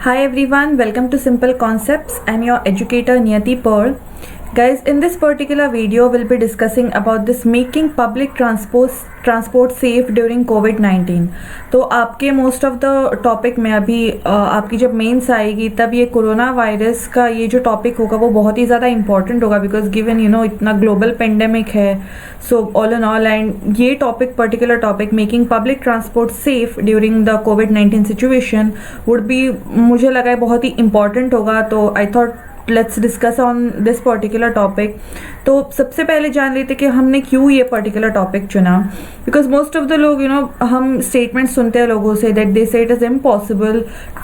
Hi everyone, welcome to Simple Concepts. I'm your educator Niyati Pearl. Guys, in this particular video, we'll be discussing about this making public transport safe during COVID-19. तो आपके most of the topic में अभी आपकी जब mains आएगी तब ये corona virus का ये जो टॉपिक होगा वो बहुत ही ज़्यादा इंपॉर्टेंट होगा बिकॉज गिवन इतना ग्लोबल पेंडेमिक है. So all in all and ये topic particular topic making public transport safe during the कोविड-19 सिचुएशन वुड बी मुझे लगा है बहुत ही इंपॉर्टेंट होगा. तो I thought let's discuss on this particular topic. तो सबसे पहले जान लेते कि हमने क्यों ये पर्टिकुलर टॉपिक चुना. बिकॉज मोस्ट ऑफ द लोग हम स्टेटमेंट सुनते हैं लोगों से that they say it is impossible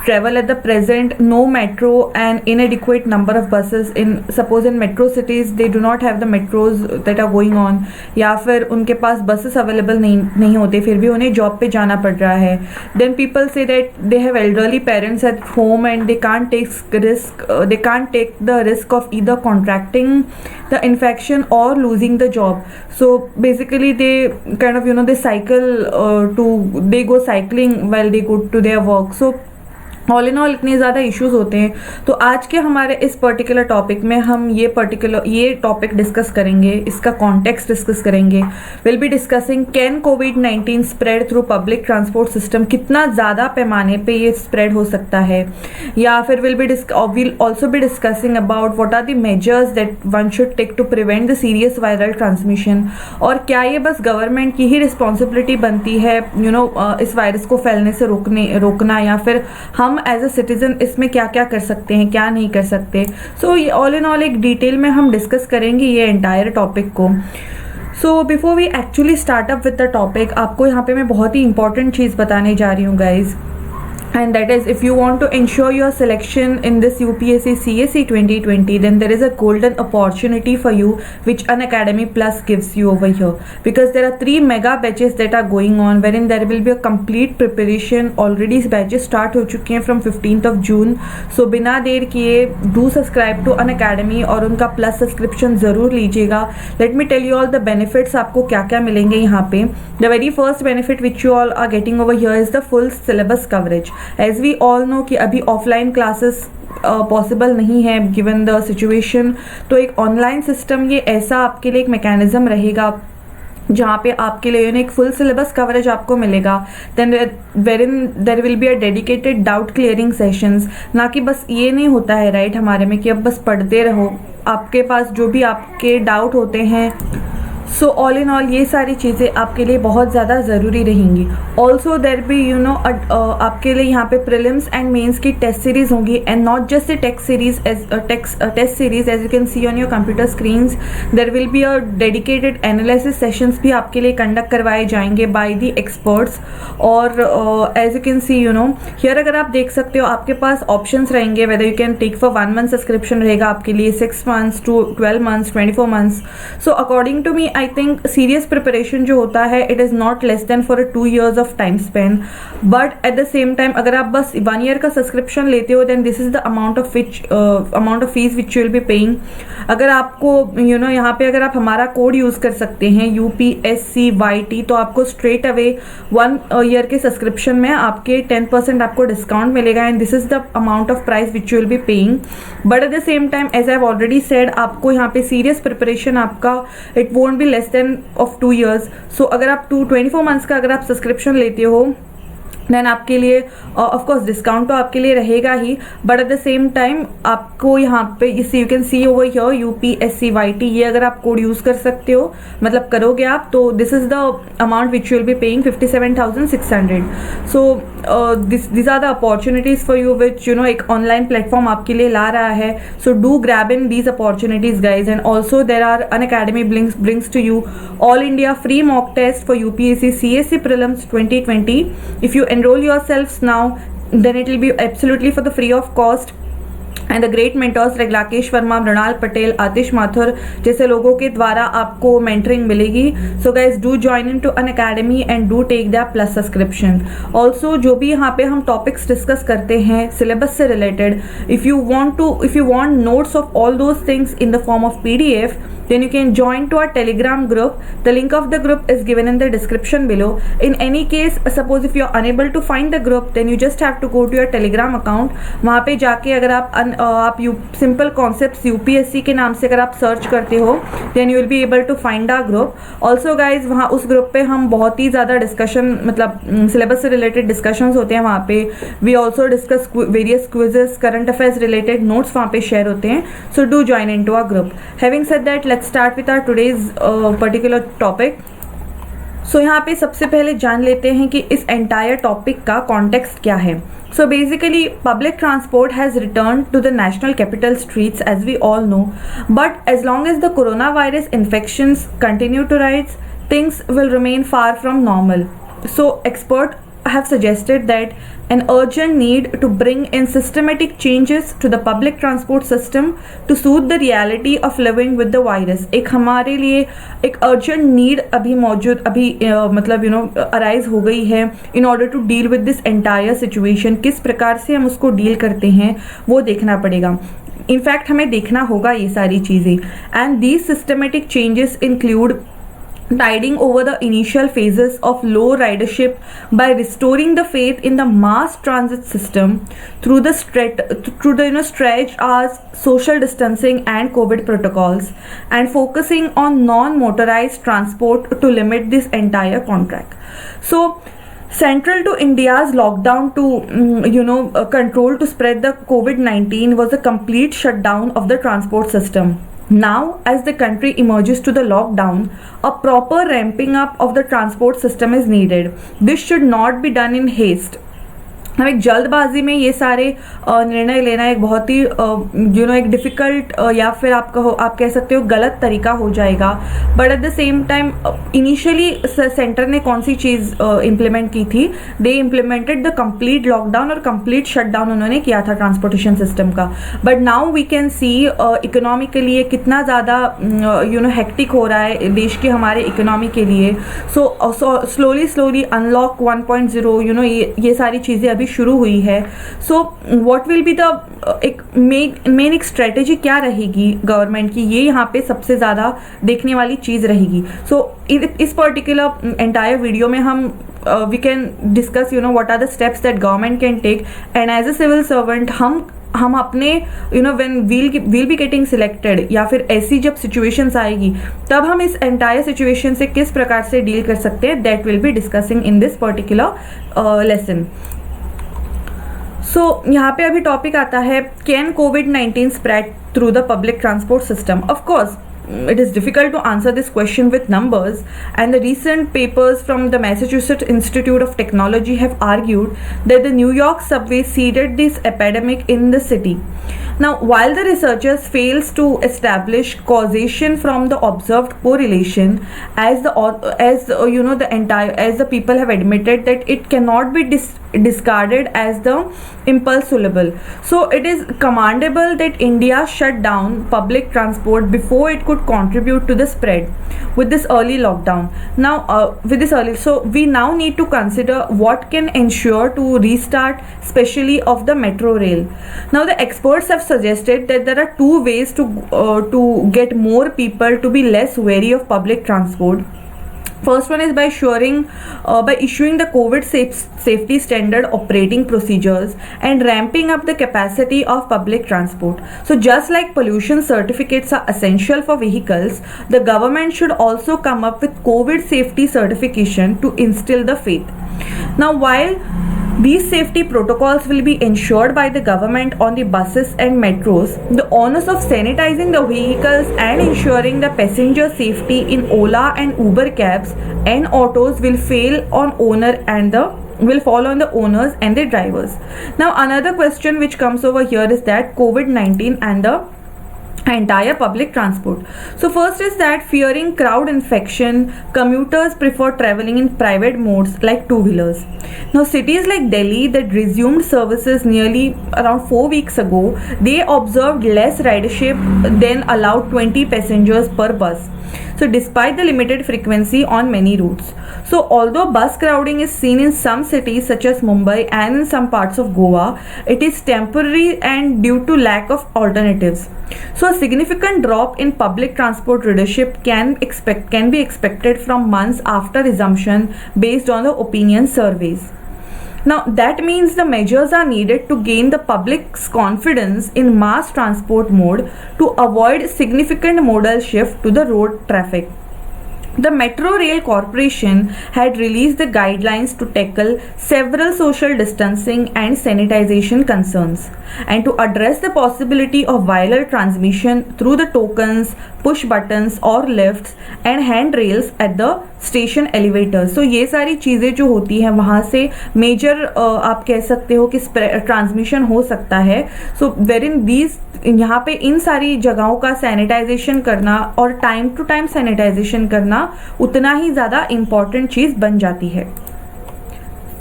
travel at the present, no metro and inadequate number of buses in suppose in metro cities they do not have the metros that are going on, या फिर उनके पास buses available नहीं होते फिर भी उन्हें job पे जाना पड़ रहा है. Then people say that they have elderly parents at home and they can't take the risk of either contracting the infection or losing the job. So basically they kind of they go cycling while they go to their work. So all in all इतने ज़्यादा issues होते हैं. तो आज के हमारे इस particular topic में हम ये टॉपिक डिस्कस करेंगे, इसका कॉन्टेक्स्ट डिस्कस करेंगे. विल बी डिस्कसिंग कैन कोविड-19 spread through public transport system, कितना ज़्यादा पैमाने पे ये स्प्रेड हो सकता है. या फिर will also be discussing about what are the measures that one should take to prevent the serious viral transmission. और क्या ये बस गवर्नमेंट की ही रिस्पॉन्सिबिलिटी बनती है इस वायरस को फैलने से रोकना, या फिर हम एज अ सिटीजन इसमें क्या क्या कर सकते हैं, क्या नहीं कर सकते. सो ये ऑल इन ऑल एक डिटेल में हम डिस्कस करेंगे ये एंटायर टॉपिक को. So before we actually start up with the topic, आपको यहाँ पे मैं बहुत ही इंपॉर्टेंट चीज़ बताने जा रही हूँ guys. And that is, if you want to ensure your selection in this UPSC CSE 2020, then there is a golden opportunity for you which Unacademy Plus gives you over here, because there are 3 mega batches that are going on wherein there will be a complete preparation. Already batches start हो चुके हैं from 15th of June. So बिना देर किए do subscribe to Unacademy और उनका plus subscription ज़रूर लीजिएगा. Let me tell you all the benefits आपको क्या क्या मिलेंगे यहाँ पे. The very first benefit which you all are getting over here is the full syllabus coverage. As we all know कि अभी ऑफलाइन क्लासेस पॉसिबल नहीं है गिवन द सिचुएशन. तो एक ऑनलाइन सिस्टम ये ऐसा आपके लिए एक मैकेनिज्म रहेगा जहाँ पे आपके लिए एक फुल सिलेबस कवरेज आपको मिलेगा. Then wherein there will be a dedicated doubt clearing sessions. ना कि बस ये नहीं होता है राइट हमारे में कि अब बस पढ़ते रहो, आपके पास जो भी आपके डाउट होते हैं. सो ऑल इन ऑल ये सारी चीज़ें आपके लिए बहुत ज़्यादा ज़रूरी रहेंगी. ऑल्सो देर बी आपके लिए यहाँ पे प्रीलिम्स एंड मेंस की टेस्ट सीरीज़ होंगी and not just the test series as you can see on your computer screens. There will be a dedicated analysis sessions भी आपके लिए कंडक्ट करवाए जाएंगे बाय द एक्सपर्ट्स. और as you can see here अगर आप देख सकते हो आपके पास ऑप्शंस रहेंगे whether you can take for 1 month subscription रहेगा आपके लिए, 6 months to 12 months, 24 months. So according to me I think serious preparation जो होता है it is not less than for 2 years of time spend. But at the same time अगर आप बस 1 year का सब्सक्रिप्शन लेते हो then this is the amount of fees which you will be paying. अगर आपको यहाँ पे अगर आप हमारा कोड यूज़ कर सकते हैं UPSCYT तो आपको स्ट्रेट अवे 1 year के सब्सक्रिप्शन में आपके 10% आपको डिस्काउंट मिलेगा and this is the amount of price which you will be paying. But at the same time as I have already said आपको यहाँ पे सीरियस प्रिपरेशन आपका it won't be less than of 2 years. So अगर आप 24 months का अगर आप subscription लेते हो देन आपके लिए ऑफ कोर्स डिस्काउंट तो आपके लिए रहेगा ही, but at the same time आपको यहाँ पे इसे you can see over here UPSCYT ये अगर आप कोड यूज़ कर सकते हो मतलब करोगे आप तो this is the amount which you will be paying 57,600. So this are the opportunities for you which एक ऑनलाइन प्लेटफॉर्म आपके लिए ला रहा है. So do grab in these opportunities guys. And also there are Unacademy brings to you all India free mock test for UPSC CSE prelims 2020. If you enroll yourselves now then it will be absolutely for the free of cost. And the great mentors like Rakesh Verma, Mrinal Patel, Atish Mathur जैसे लोगों के द्वारा आपको mentoring मिलेगी. So guys do join in to Unacademy and do take the plus subscription. Also जो भी यहाँ पे हम टॉपिक्स डिस्कस करते हैं सिलेबस से related, if you want notes of all those things in the form of PDF then you can join to our Telegram group. The link of the group is given in the description below. In any case, suppose if you are unable to find the group, then you just have to go to your Telegram account. वहाँ पे जाके अगर आप simple concepts UPSC के नाम से अगर आप सर्च करते हो, then you will be able to find our group. Also guys, वहाँ उस ग्रुप पे हम बहुत ही ज़्यादा डिस्कशन, मतलब सिलेबस से रिलेटेड डिस्कशंस होते हैं वहाँ पे. We also discuss various quizzes, current affairs related notes वहाँ पे शेयर होते हैं. So do join in to our group. Having said that, let's start with our today's particular topic. So यहाँ पे सबसे पहले जान लेते हैं कि इस एंटायर टॉपिक का कॉन्टेक्स्ट क्या है. So basically, public transport has returned to the national capital streets, as we all know. But as long as the coronavirus infections continue to rise, things will remain far from normal. So experts have suggested that an urgent need to bring in systematic changes to the public transport system to suit the reality of living with the virus. एक हमारे लिए एक urgent need अभी मौजूद मतलब arise हो गई है in order to deal with this entire situation. किस प्रकार से हम उसको डील करते हैं वो देखना पड़ेगा. इनफैक्ट हमें देखना होगा ये सारी चीज़ें. And these systematic changes include tiding over the initial phases of low ridership by restoring the faith in the mass transit system through the stretched hours, social distancing and COVID protocols, and focusing on non-motorized transport to limit this entire contract. So central to India's lockdown to control to spread the COVID-19 was a complete shutdown of the transport system. Now, as the country emerges to the lockdown, a proper ramping up of the transport system is needed. This should not be done in haste. हम एक जल्दबाजी में ये सारे निर्णय लेना एक बहुत ही एक डिफ़िकल्ट या फिर आप कह सकते हो गलत तरीका हो जाएगा. But at the same time initially centre ने कौन सी चीज़ इम्प्लीमेंट की थी? They implemented the complete lockdown और कंप्लीट शटडाउन उन्होंने किया था ट्रांसपोर्टेशन सिस्टम का. But now we can see economically ये कितना ज़्यादा हेक्टिक हो रहा है देश के हमारे इकोनॉमी के लिए. सो स्लोली अनलॉक 1.0 ये सारी चीज़ें अभी शुरू हुई है. So what will be the एक मेन एक स्ट्रेटेजी क्या रहेगी गवर्नमेंट की, ये यहाँ पे सबसे ज़्यादा देखने वाली चीज़ रहेगी. सो इस पर्टिकुलर एंटायर वीडियो में हम we can discuss what are the steps that government can take. And as a civil servant हम अपने when we'll be getting selected या फिर ऐसी जब सिचुएशंस आएगी तब हम इस एंटायर सिचुएशन से किस प्रकार से डील कर सकते हैं, that will be discussing in this particular lesson. So यहाँ पे अभी टॉपिक आता है, कैन कोविड-19 spread through the public transport system? Of course it is difficult to answer this question with numbers, and the recent papers from the Massachusetts Institute of Technology have argued that the New York subway seeded this epidemic in the city. Now, while the researchers fails to establish causation from the observed correlation, as the people have admitted that it cannot be discarded as the impulsable. So it is commendable that India shut down public transport before it could contribute to the spread with this early lockdown. Now so we now need to consider what can ensure to restart, especially of the metro rail. Now the experts have suggested that there are two ways to get more people to be less wary of public transport. First one is by issuing the COVID safety standard operating procedures and ramping up the capacity of public transport. So just like pollution certificates are essential for vehicles, the government should also come up with COVID safety certification to instill the faith. Now, while these safety protocols will be ensured by the government on the buses and metros, the onus of sanitizing the vehicles and ensuring the passenger safety in Ola and Uber cabs and autos will fall on the owners and the drivers. Now, another question which comes over here is that COVID-19 and the entire public transport. So first is that fearing crowd infection, commuters prefer traveling in private modes like two-wheelers. Now cities like Delhi that resumed services nearly around 4 weeks ago, they observed less ridership than allowed 20 passengers per bus. So despite the limited frequency on many routes. So although bus crowding is seen in some cities such as Mumbai and in some parts of Goa, it is temporary and due to lack of alternatives. So So a significant drop in public transport readership can be expected from months after resumption based on the opinion surveys. Now that means the measures are needed to gain the public's confidence in mass transport mode to avoid significant modal shift to the road traffic. The Metro Rail Corporation had released the guidelines to tackle several social distancing and sanitization concerns and to address the possibility of viral transmission through the tokens, push buttons or lifts and handrails at the station elevator. So ये सारी चीज़ें जो होती हैं वहाँ से major आप कह सकते हो कि ट्रांसमिशन हो सकता है. सो वेर इन दीज यहाँ पे इन सारी जगहों का सैनिटाइजेशन करना और टाइम टू टाइम सैनिटाइजेशन करना उतना ही ज़्यादा इम्पॉर्टेंट चीज़ बन जाती है.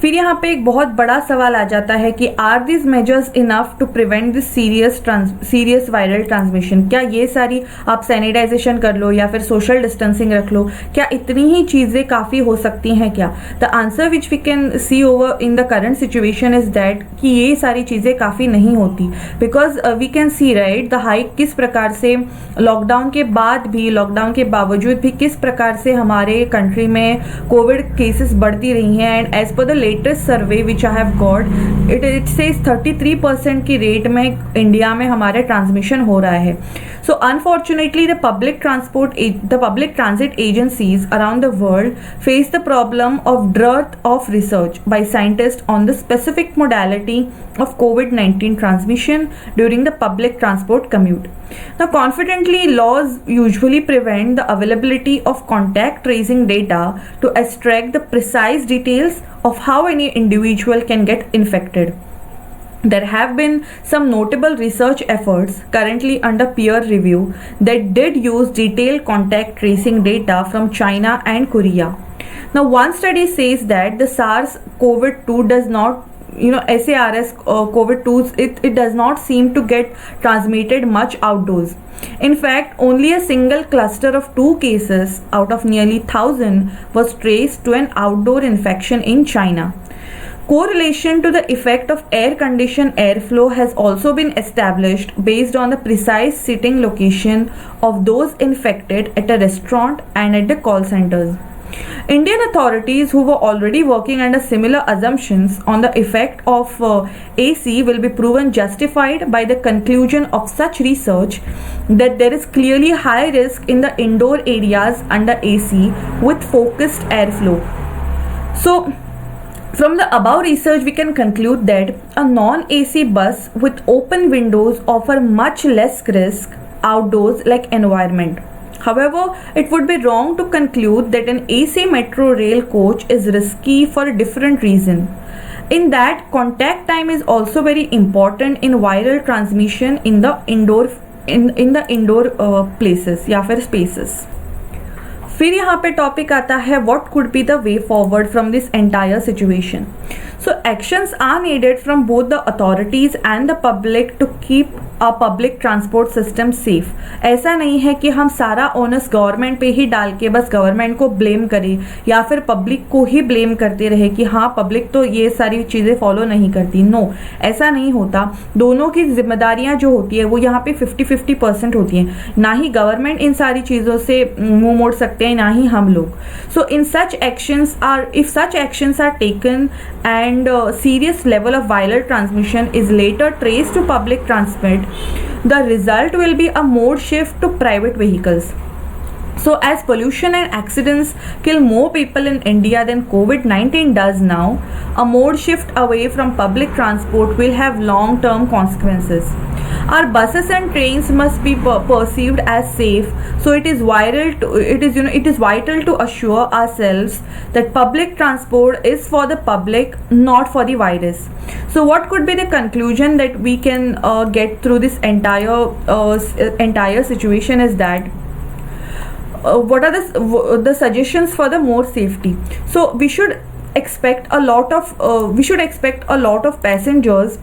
फिर यहाँ पे एक बहुत बड़ा सवाल आ जाता है कि are this measures enough to prevent this serious viral transmission. क्या ये सारी आप सैनिटाइजेशन कर लो या फिर सोशल डिस्टेंसिंग रख लो, क्या इतनी ही चीज़ें काफ़ी हो सकती हैं क्या? The answer which we can see over in the current situation is that कि ये सारी चीज़ें काफ़ी नहीं होती. Because we can see right the hike किस प्रकार से लॉकडाउन के बाद भी, लॉकडाउन के बावजूद भी किस प्रकार से हमारे कंट्री में कोविड केसेस बढ़ती रही हैं. And as per the latest survey which I have got it says 33% की रेट में इंडिया में हमारे ट्रांसमिशन हो रहा है. So unfortunately the public transit agencies around the world face the problem of dearth of research by scientist on the specific modality of COVID-19 transmission during the public transport commute. Now, confidently, laws usually prevent the availability of contact tracing data to extract the precise details of how any individual can get infected. There have been some notable research efforts currently under peer review that did use detailed contact tracing data from China and Korea. Now, one study says that the SARS-CoV-2 does not SARS COVID-2 it does not seem to get transmitted much outdoors. In fact, only a single cluster of 2 cases out of nearly 1,000 was traced to an outdoor infection in China. Correlation to the effect of air-conditioned airflow has also been established based on the precise sitting location of those infected at a restaurant and at the call centers. Indian authorities who were already working under similar assumptions on the effect of AC will be proven justified by the conclusion of such research that there is clearly high risk in the indoor areas under AC with focused airflow. So, from the above research, we can conclude that a non-AC bus with open windows offer much less risk outdoors like environment. However, it would be wrong to conclude that an AC metro rail coach is risky for a different reason. In that, contact time is also very important in viral transmission in the indoor places या फिर spaces. फिर यहाँ पे topic आता है what could be the way forward from this entire situation. So actions are needed from both the authorities and the public to keep a public transport system safe. ऐसा नहीं है कि हम सारा ओनस गवर्नमेंट पे ही डाल के बस गवर्नमेंट को ब्लेम करें या फिर पब्लिक को ही ब्लेम करते रहे कि हाँ पब्लिक तो ये सारी चीज़ें फॉलो नहीं करती. नो, ऐसा नहीं होता. दोनों की जिम्मेदारियाँ जो होती है वो यहाँ पे 50-50% होती हैं. ना ही गवर्नमेंट इन सारी चीज़ों से मुंह मोड़ सकते हैं, ना ही हम लोग. So in such actions are taken and serious level of viral transmission is later traced to public transport, the result will be a mode shift to private vehicles. So as pollution and accidents kill more people in India than COVID-19 does now, a mode shift away from public transport will have long-term consequences. Our buses and trains must be perceived as safe, so it is vital to assure ourselves that public transport is for the public, not for the virus. So what could be the conclusion that we can get through this entire situation is that what are the suggestions for the more safety. So we should expect a lot of passengers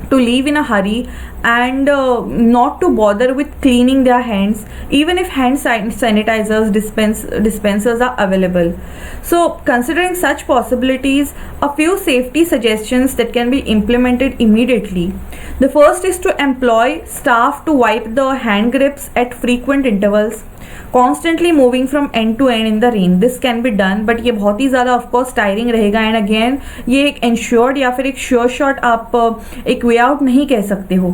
to leave in a hurry and not to bother with cleaning their hands even if sanitizers dispensers are available. So considering such possibilities, a few safety suggestions that can be implemented immediately. The first is to employ staff to wipe the hand grips at frequent intervals, constantly moving from end to end in the rain. This can be done, but ये बहुत ही ज़्यादा of course tiring रहेगा, and again ये एक ensured या फिर एक sure shot आप एक way out नहीं कह सकते हो.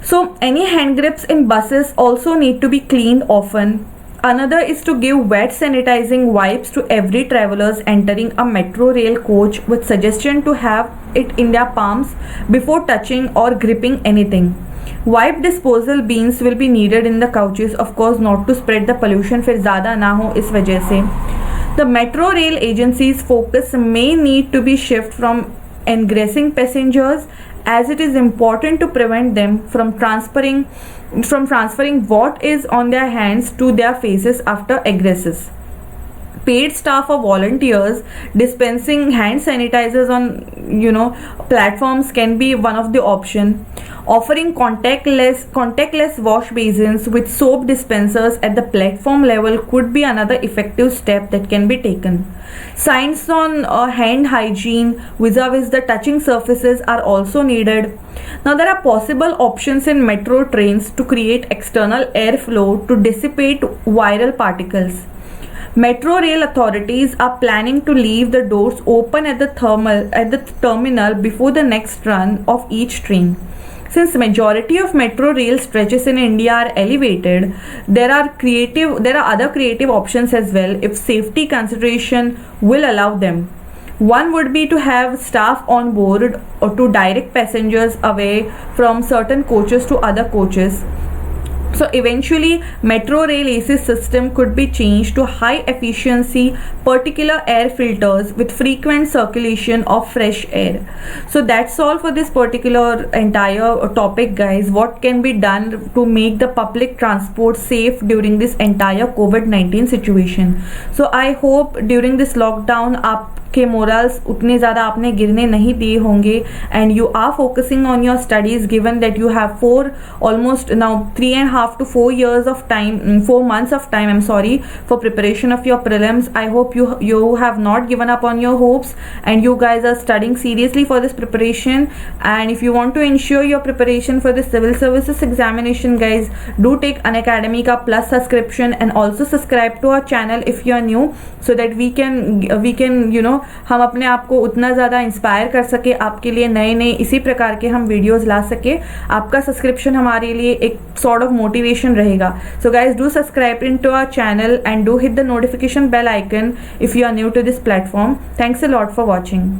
So any hand grips in buses also need to be cleaned often. Another is to give wet sanitizing wipes to every travelers entering a metro rail coach, with suggestion to have it in their palms before touching or gripping anything. Wipe disposal bins will be needed in the coaches, of course not to spread the pollution, फिर ज़्यादा ना हो इस वजह से. The metro rail agencies focus may need to be shift from engrossing passengers, as it is important to prevent them from transferring what is on their hands to their faces after egresses. Paid staff or volunteers dispensing hand sanitizers on platforms can be one of the option. Offering contactless wash basins with soap dispensers at the platform level could be another effective step that can be taken. Signs on hand hygiene vis-a-vis the touching surfaces are also needed. Now there are possible options in metro trains to create external airflow to dissipate viral particles. Metro rail authorities are planning to leave the doors open at the terminal before the next run of each train. Since majority of metro rail stretches in India are elevated, there are other creative options as well if safety consideration will allow them. One would be to have staff on board or to direct passengers away from certain coaches to other coaches. So eventually metro rail AC system could be changed to high efficiency particular air filters with frequent circulation of fresh air. So that's all for this particular entire topic, guys. What can be done to make the public transport safe during this entire COVID-19 situation? So I hope during this lockdown आपके morals उतने ज़्यादा आपने गिरने नहीं दिए होंगे, and you are focusing on your studies given that you have almost now 3.5 to 4 years of time, 4 months of time, I'm sorry, for preparation of your prelims. I hope you have not given up on your hopes and you guys are studying seriously for this preparation. And if you want to ensure your preparation for the civil services examination, guys, do take Unacademy ka plus subscription and also subscribe to our channel if you are new, so that we can हम अपने आप को उतना ज़्यादा inspire कर सके, आपके लिए नए नए इसी प्रकार के हम वीडियोस ला सके. आपका सब्सक्रिप्शन हमारे लिए एक सॉर्ट ऑफ मोटिवेशन रहेगा. So guys, do subscribe in to our channel and do hit the notification bell icon if you are new to this platform. Thanks a lot for watching.